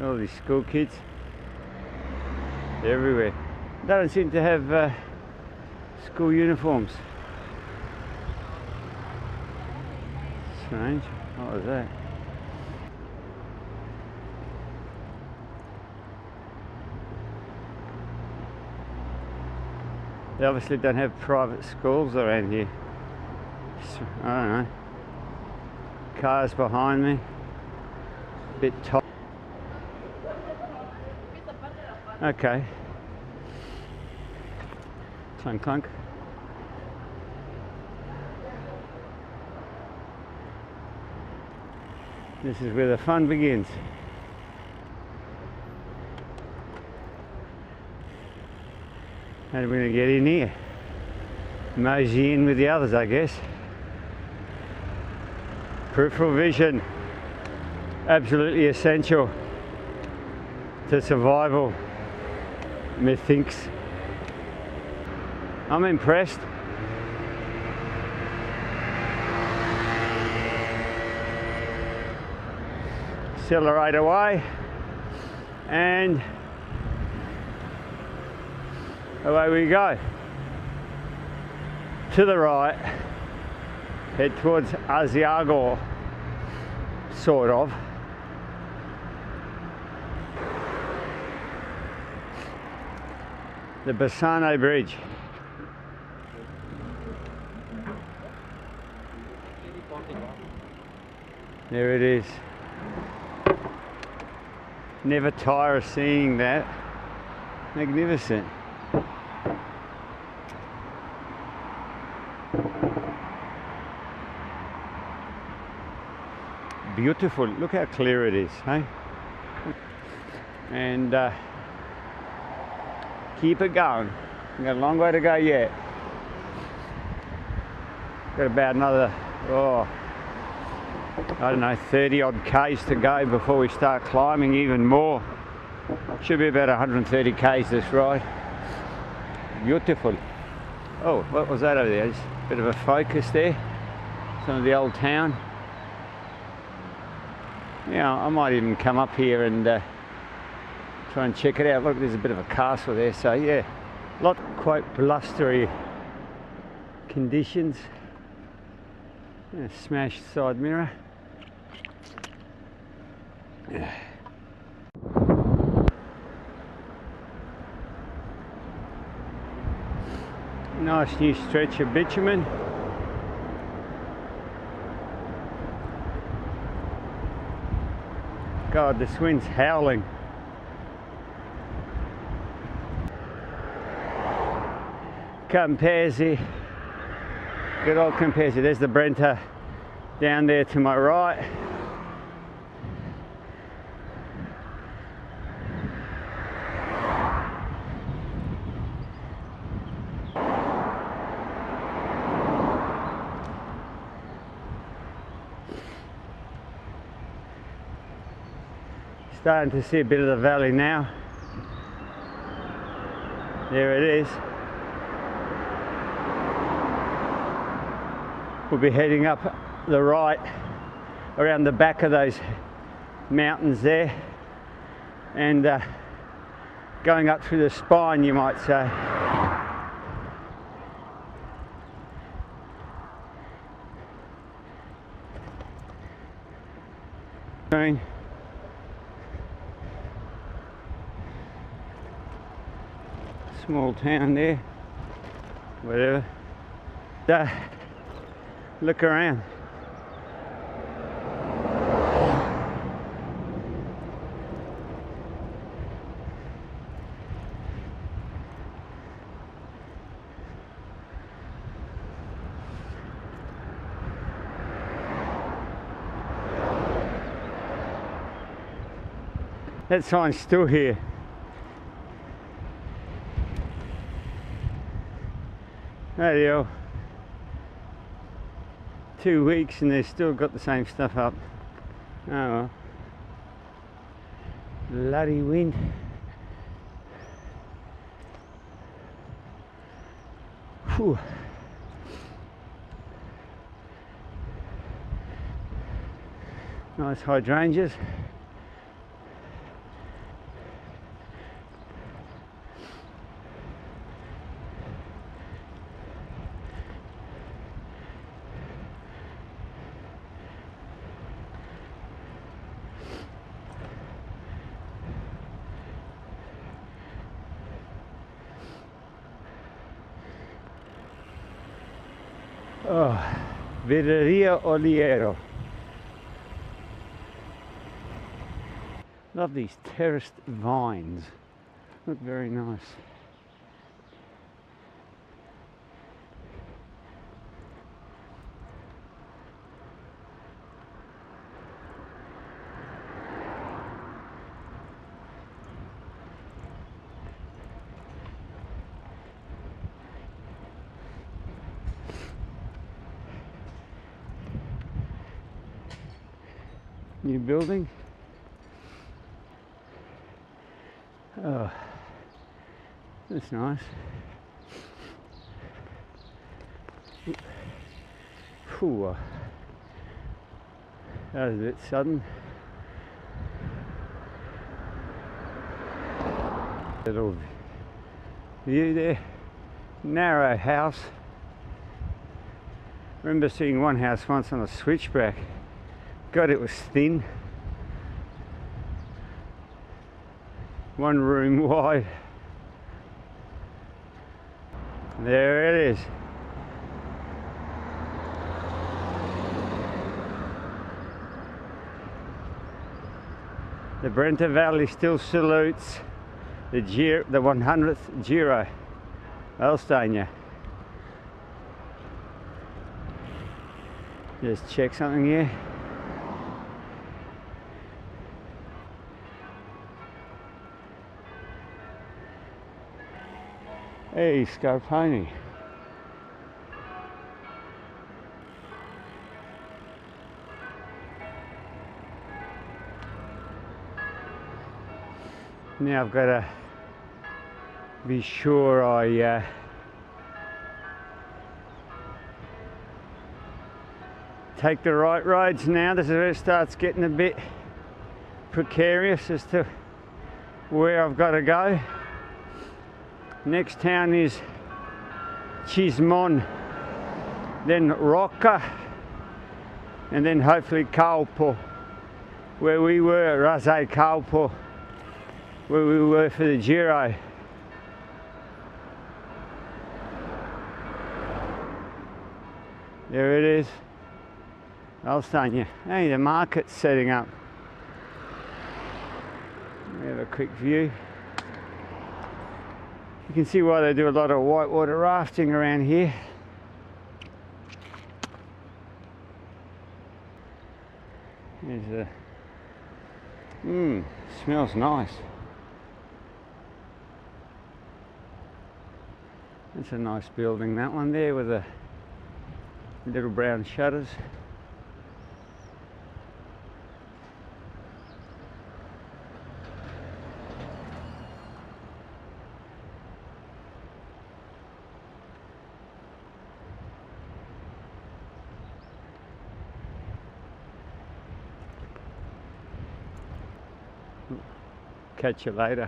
All these school kids. They're everywhere. They don't seem to have school uniforms. Strange. What was that? They obviously don't have private schools around here. So, I don't know. Cars behind me. Bit tight. Okay. Clunk clunk. This is where the fun begins. How are we going to get in here? Mosey in with the others, I guess. Peripheral vision, absolutely essential to survival, methinks. I'm impressed. Accelerate away, and away we go. To the right, head towards Asiago, sort of. The Bassano Bridge. There it is. Never tire of seeing that. Magnificent. Beautiful. Look how clear it is, hey? And keep it going. We've got a long way to go yet. Got about another, I don't know, 30 odd k's to go before we start climbing even more. Should be about 130 k's this ride. Beautiful. Oh, what was that over there? Just a bit of a focus there. Some of the old town. Yeah, I might even come up here and try and check it out. Look, there's a bit of a castle there, so yeah, lot quite blustery conditions. Yeah, smashed side mirror. Yeah. Nice new stretch of bitumen. God, this wind's howling. Campesi. Good old Campesi. There's the Brenta down there to my right. Starting to see a bit of the valley now. There it is. We'll be heading up the right around the back of those mountains there and going up through the spine, you might say. Small town there, whatever. Look around. That sign's still here. Radio. 2 weeks and they've still got the same stuff up. Oh well. Bloody wind. Whew. Nice hydrangeas. Oh, Birreria Oliero. Love these terraced vines. Look very nice. New building. Oh, that's nice. Whew. That was a bit sudden. Little view there. Narrow house. Remember seeing one house once on a switchback. God, it was thin. One room wide. There it is. The Brenta Valley still salutes the 100th Giro, Valstagna. Just check something here. Hey, Scarponi. Now I've got to be sure I take the right roads now. This is where it starts getting a bit precarious as to where I've got to go. Next town is Cismon, then Rocca, and then hopefully Caupo, where we were, Caupo, where we were for the Giro. There it is, Valstagna. Hey, the market's setting up. We have a quick view. You can see why they do a lot of whitewater rafting around here. There's a... smells nice. That's a nice building, that one there, with the little brown shutters. Catch you later.